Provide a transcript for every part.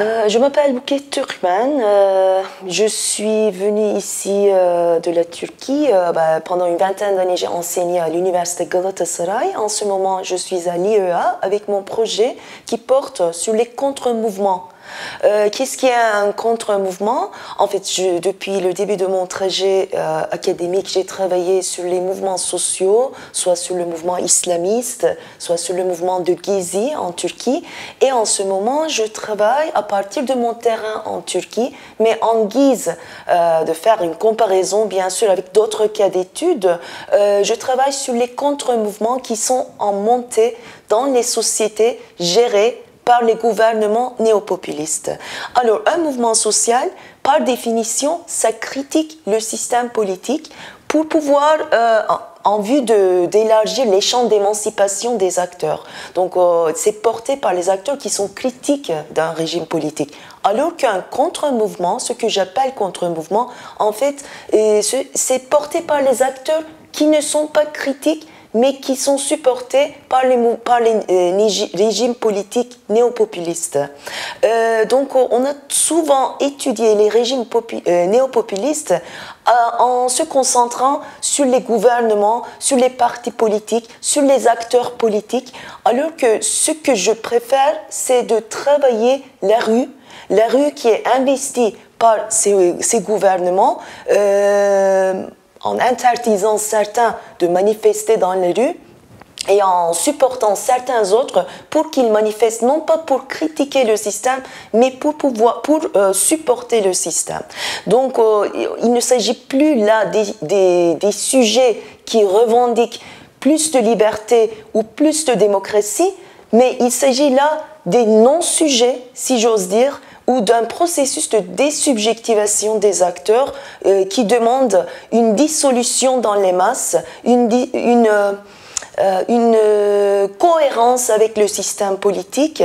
Je m'appelle Buket Türkmen. Je suis venue ici de la Turquie. Pendant une vingtaine d'années, j'ai enseigné à l'université Galatasaray. En ce moment, je suis à l'IEA avec mon projet qui porte sur les contre-mouvements. Qu'est-ce qui est un contre-mouvement? En fait, depuis le début de mon trajet académique, j'ai travaillé sur les mouvements sociaux, soit sur le mouvement islamiste, soit sur le mouvement de Gezi en Turquie. Et en ce moment, je travaille à partir de mon terrain en Turquie, mais en guise de faire une comparaison, bien sûr, avec d'autres cas d'études, je travaille sur les contre-mouvements qui sont en montée dans les sociétés gérées par les gouvernements néopopulistes. Alors, un mouvement social, par définition, ça critique le système politique pour pouvoir, en vue d'élargir les champs d'émancipation des acteurs. Donc, c'est porté par les acteurs qui sont critiques d'un régime politique. Alors qu'un contre-mouvement, ce que j'appelle contre-mouvement, en fait, c'est porté par les acteurs qui ne sont pas critiques, mais qui sont supportés par les régimes politiques néopopulistes. Donc, on a souvent étudié les régimes néopopulistes en se concentrant sur les gouvernements, sur les partis politiques, sur les acteurs politiques, alors que ce que je préfère, c'est de travailler la rue qui est investie par ces gouvernements, en interdisant certains de manifester dans les rues et en supportant certains autres pour qu'ils manifestent, non pas pour critiquer le système, mais pour supporter le système. Donc, il ne s'agit plus là des sujets qui revendiquent plus de liberté ou plus de démocratie, mais il s'agit là des non-sujets, si j'ose dire, ou d'un processus de désubjectivation des acteurs qui demande une dissolution dans les masses, une cohérence avec le système politique,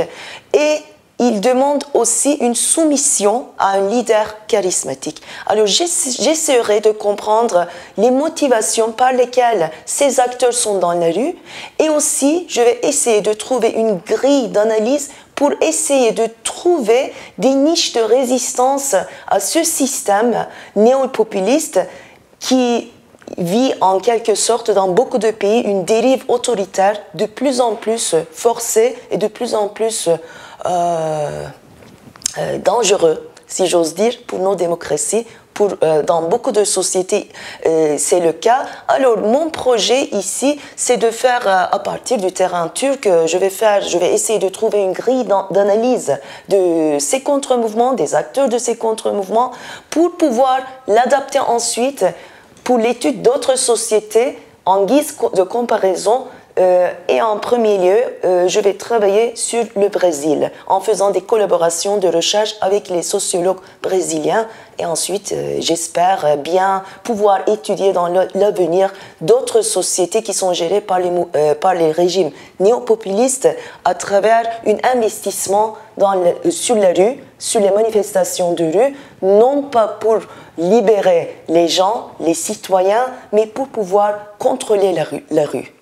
et il demande aussi une soumission à un leader charismatique. Alors j'essaierai de comprendre les motivations par lesquelles ces acteurs sont dans la rue, et aussi je vais essayer de trouver une grille d'analyse pour essayer de trouver des niches de résistance à ce système néopopuliste qui vit en quelque sorte dans beaucoup de pays une dérive autoritaire de plus en plus forcée et de plus en plus dangereux, si j'ose dire, pour nos démocraties. Dans beaucoup de sociétés, c'est le cas. Alors, mon projet ici, c'est de faire, à partir du terrain turc, je vais essayer de trouver une grille d'analyse de ces contre-mouvements, des acteurs de ces contre-mouvements, pour pouvoir l'adapter ensuite pour l'étude d'autres sociétés en guise de comparaison. Et en premier lieu, je vais travailler sur le Brésil en faisant des collaborations de recherche avec les sociologues brésiliens. Et ensuite, j'espère bien pouvoir étudier dans l'avenir d'autres sociétés qui sont gérées par les régimes néopopulistes à travers un investissement sur la rue, sur les manifestations de rue, non pas pour libérer les gens, les citoyens, mais pour pouvoir contrôler la rue.